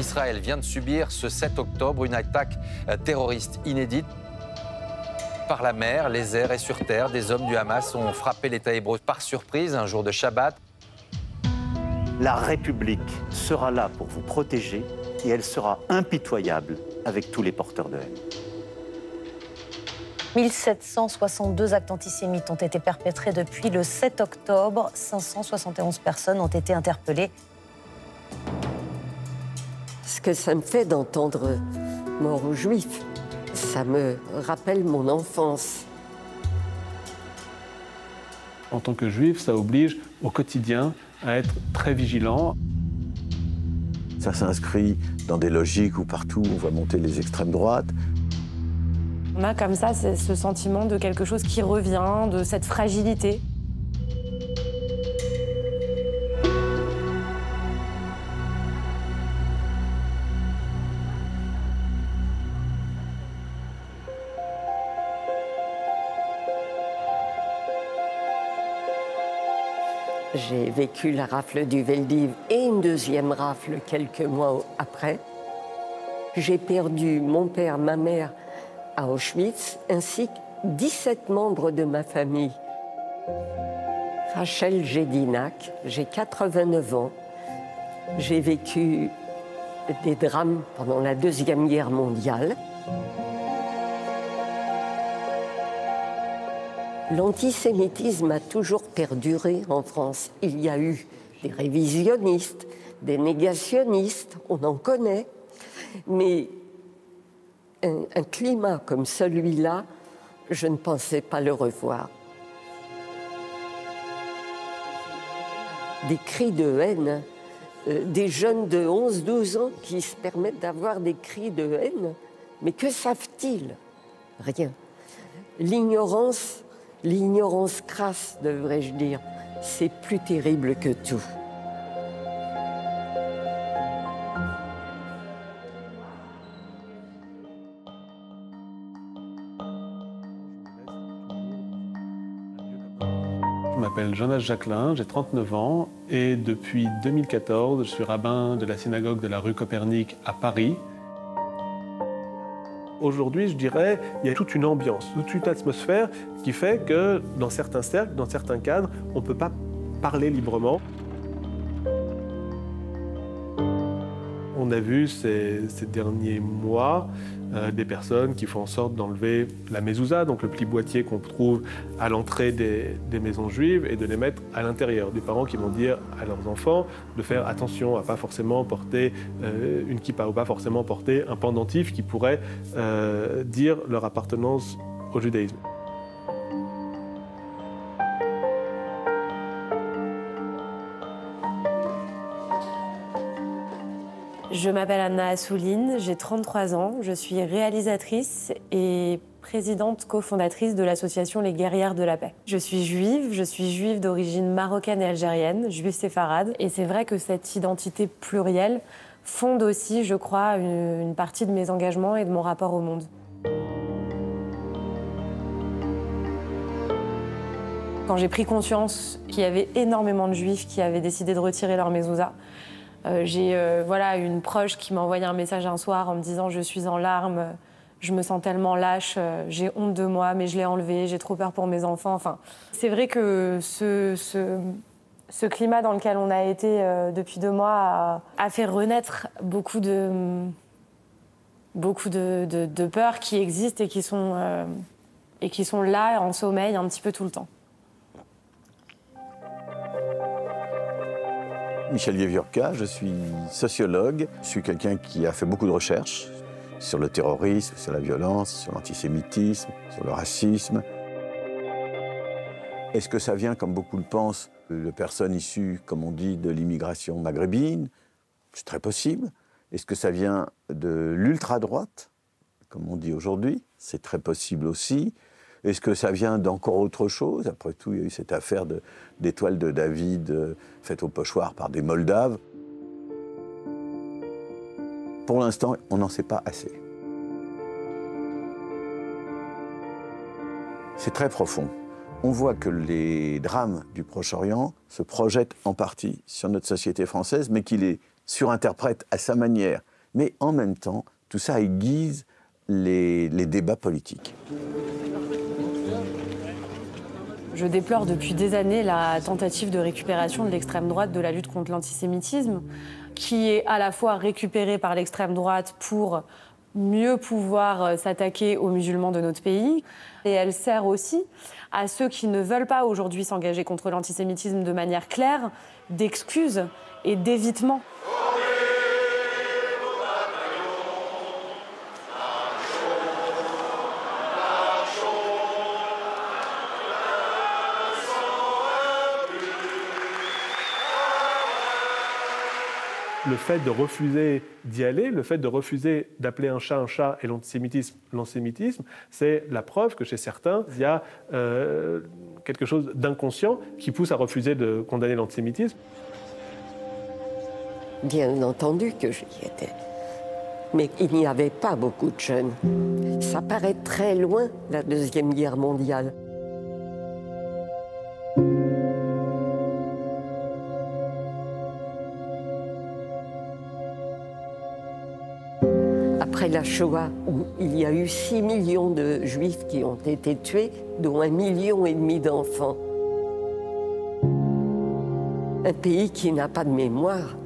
Israël vient de subir ce 7 octobre une attaque terroriste inédite. Par la mer, les airs et sur terre, des hommes du Hamas ont frappé l'État hébreu par surprise un jour de Shabbat. La République sera là pour vous protéger et elle sera impitoyable avec tous les porteurs de haine. 1762 actes antisémites ont été perpétrés depuis le 7 octobre. 571 personnes ont été interpellées. Ce que ça me fait d'entendre « mort aux Juifs », ça me rappelle mon enfance. En tant que Juif, ça oblige au quotidien à être très vigilant. Ça s'inscrit dans des logiques où partout on va monter les extrêmes droites. On a comme ça ce sentiment de quelque chose qui revient, de cette fragilité. J'ai vécu la rafle du Veldiv et une deuxième rafle quelques mois après. J'ai perdu mon père, ma mère à Auschwitz, ainsi que 17 membres de ma famille. Rachel Gédinac, j'ai 89 ans. J'ai vécu des drames pendant la Deuxième Guerre mondiale. L'antisémitisme a toujours perduré en France. Il y a eu des révisionnistes, des négationnistes, on en connaît, mais un climat comme celui-là, je ne pensais pas le revoir. Des cris de haine, des jeunes de 11-12 ans qui se permettent d'avoir des cris de haine, mais que savent-ils? Rien. L'ignorance crasse, devrais-je dire, c'est plus terrible que tout. Je m'appelle Jonas Jacquelin, j'ai 39 ans et depuis 2014, je suis rabbin de la synagogue de la rue Copernic à Paris. Aujourd'hui, je dirais, il y a toute une ambiance, toute une atmosphère qui fait que dans certains cercles, dans certains cadres, on ne peut pas parler librement. On a vu ces derniers mois des personnes qui font en sorte d'enlever la mezouza, donc le pli boîtier qu'on trouve à l'entrée des maisons juives, et de les mettre à l'intérieur. Des parents qui vont dire à leurs enfants de faire attention à ne pas forcément porter une kippa ou pas forcément porter un pendentif qui pourrait dire leur appartenance au judaïsme. Je m'appelle Anna Assouline, j'ai 33 ans, je suis réalisatrice et présidente cofondatrice de l'association Les Guerrières de la Paix. Je suis juive d'origine marocaine et algérienne, juive séfarade, et c'est vrai que cette identité plurielle fonde aussi, je crois, une partie de mes engagements et de mon rapport au monde. Quand j'ai pris conscience qu'il y avait énormément de juifs qui avaient décidé de retirer leur mezouza, j'ai une proche qui m'a envoyé un message un soir en me disant « Je suis en larmes, je me sens tellement lâche, j'ai honte de moi, mais je l'ai enlevé, j'ai trop peur pour mes enfants. » Enfin, c'est vrai que ce climat dans lequel on a été depuis 2 mois a fait renaître beaucoup de peurs qui existent et qui sont là en sommeil un petit peu tout le temps. Michel Vieviorka, je suis sociologue. Je suis quelqu'un qui a fait beaucoup de recherches sur le terrorisme, sur la violence, sur l'antisémitisme, sur le racisme. Est-ce que ça vient, comme beaucoup le pensent, de personnes issues, comme on dit, de l'immigration maghrébine? C'est très possible. Est-ce que ça vient de l'ultra-droite, comme on dit aujourd'hui? C'est très possible aussi. Est-ce que ça vient d'encore autre chose? Après tout, il y a eu cette affaire d'étoile de David faite au pochoir par des Moldaves. Pour l'instant, on n'en sait pas assez. C'est très profond. On voit que les drames du Proche-Orient se projettent en partie sur notre société française, mais qu'il les surinterprète à sa manière. mais en même temps, tout ça aiguise les débats politiques. Je déplore depuis des années la tentative de récupération de l'extrême droite de la lutte contre l'antisémitisme, qui est à la fois récupérée par l'extrême droite pour mieux pouvoir s'attaquer aux musulmans de notre pays. Et elle sert aussi à ceux qui ne veulent pas aujourd'hui s'engager contre l'antisémitisme de manière claire, d'excuses et d'évitement. Le fait de refuser d'y aller, le fait de refuser d'appeler un chat et l'antisémitisme, c'est la preuve que chez certains, il y a quelque chose d'inconscient qui pousse à refuser de condamner l'antisémitisme. Bien entendu que j'y étais. Mais il n'y avait pas beaucoup de jeunes. Ça paraît très loin, la Deuxième Guerre mondiale. Après la Shoah, où il y a eu 6 millions de Juifs qui ont été tués, dont 1,5 million d'enfants. Un pays qui n'a pas de mémoire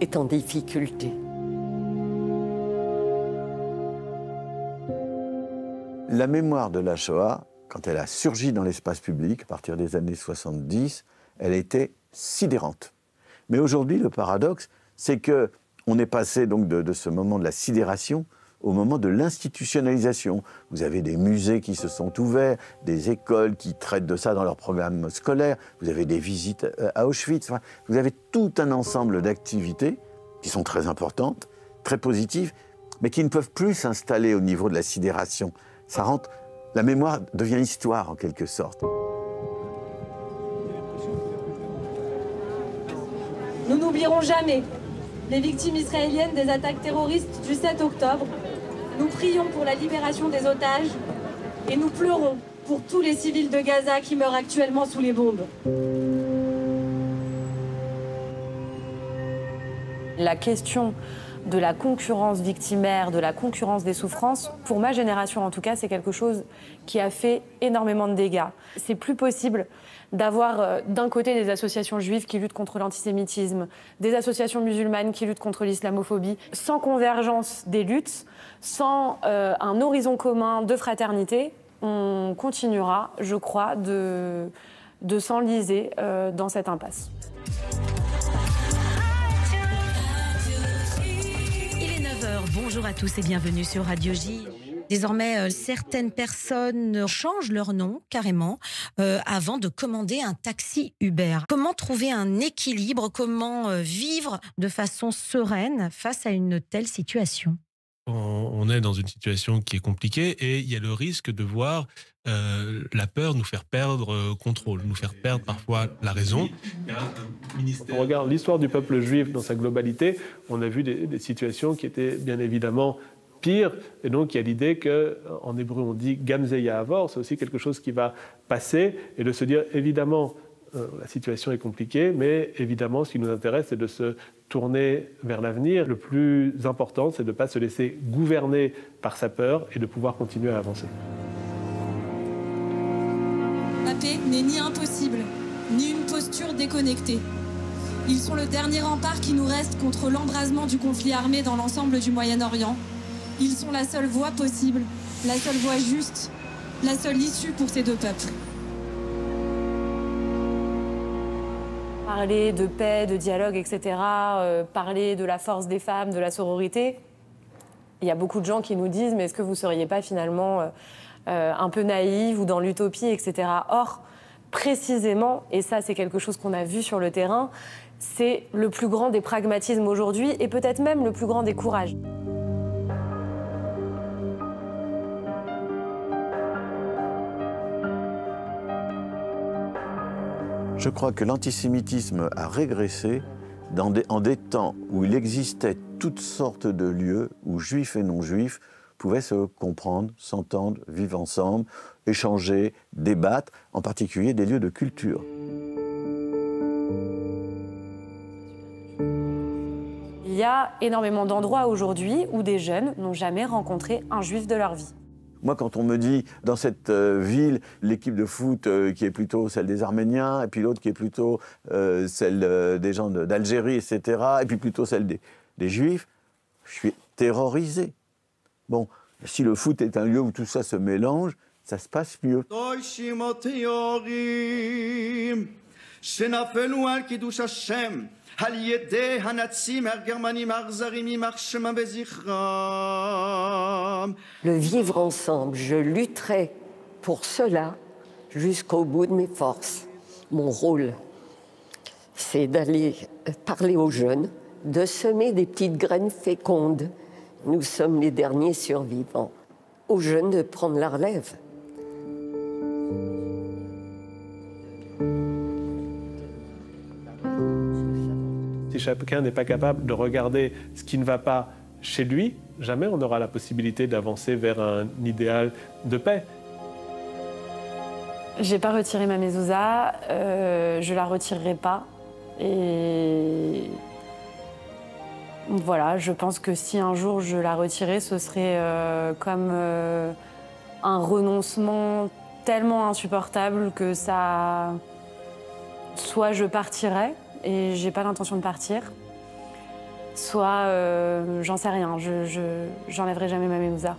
est en difficulté. La mémoire de la Shoah, quand elle a surgi dans l'espace public, à partir des années 70, elle était sidérante. Mais aujourd'hui, le paradoxe, c'est qu'on est passé donc de ce moment de la sidération au moment de l'institutionnalisation. Vous avez des musées qui se sont ouverts, des écoles qui traitent de ça dans leur programme scolaire, vous avez des visites à Auschwitz, enfin, vous avez tout un ensemble d'activités qui sont très importantes, très positives, mais qui ne peuvent plus s'installer au niveau de la sidération. Ça rentre, la mémoire devient histoire en quelque sorte. Nous n'oublierons jamais les victimes israéliennes des attaques terroristes du 7 octobre. Nous prions pour la libération des otages et nous pleurons pour tous les civils de Gaza qui meurent actuellement sous les bombes. La question de la concurrence victimaire, de la concurrence des souffrances, pour ma génération en tout cas, c'est quelque chose qui a fait énormément de dégâts. C'est plus possible d'avoir d'un côté des associations juives qui luttent contre l'antisémitisme, des associations musulmanes qui luttent contre l'islamophobie, sans convergence des luttes, sans un horizon commun de fraternité, on continuera, je crois, de s'enliser dans cette impasse. Bonjour à tous et bienvenue sur Radio J. Désormais, certaines personnes changent leur nom carrément avant de commander un taxi Uber. Comment trouver un équilibre? Comment vivre de façon sereine face à une telle situation? On est dans une situation qui est compliquée et il y a le risque de voir la peur nous faire perdre contrôle, nous faire perdre parfois la raison. Quand on regarde l'histoire du peuple juif dans sa globalité, on a vu des situations qui étaient bien évidemment pires. Et donc il y a l'idée qu'en hébreu on dit « gamzeya avor », c'est aussi quelque chose qui va passer et de se dire évidemment la situation est compliquée, mais évidemment ce qui nous intéresse c'est de se tourner vers l'avenir. Le plus important c'est de ne pas se laisser gouverner par sa peur et de pouvoir continuer à avancer. La paix n'est ni impossible, ni une posture déconnectée. Ils sont le dernier rempart qui nous reste contre l'embrasement du conflit armé dans l'ensemble du Moyen-Orient. Ils sont la seule voie possible, la seule voie juste, la seule issue pour ces deux peuples. Parler de paix, de dialogue, etc., parler de la force des femmes, de la sororité, il y a beaucoup de gens qui nous disent « mais est-ce que vous ne seriez pas finalement un peu naïve ou dans l'utopie, etc. » Or, précisément, et ça c'est quelque chose qu'on a vu sur le terrain, c'est le plus grand des pragmatismes aujourd'hui et peut-être même le plus grand des courages. Je crois que l'antisémitisme a régressé en des temps où il existait toutes sortes de lieux où juifs et non-juifs pouvaient se comprendre, s'entendre, vivre ensemble, échanger, débattre, en particulier des lieux de culture. Il y a énormément d'endroits aujourd'hui où des jeunes n'ont jamais rencontré un juif de leur vie. Moi, quand on me dit, dans cette ville, l'équipe de foot qui est plutôt celle des Arméniens, et puis l'autre qui est plutôt celle des gens d'Algérie, etc., et puis plutôt celle des Juifs, je suis terrorisé. Bon, si le foot est un lieu où tout ça se mélange, ça se passe mieux. Le vivre ensemble, je lutterai pour cela jusqu'au bout de mes forces. Mon rôle, c'est d'aller parler aux jeunes, de semer des petites graines fécondes. Nous sommes les derniers survivants. Aux jeunes de prendre la relève. Si chacun n'est pas capable de regarder ce qui ne va pas chez lui, jamais on n'aura la possibilité d'avancer vers un idéal de paix. J'ai pas retiré ma mezouza, je la retirerai pas. Et voilà, je pense que si un jour je la retirais, ce serait comme un renoncement tellement insupportable que ça... Soit je partirais, et j'ai pas l'intention de partir, soit j'en sais rien, j'enlèverai jamais ma mezouza.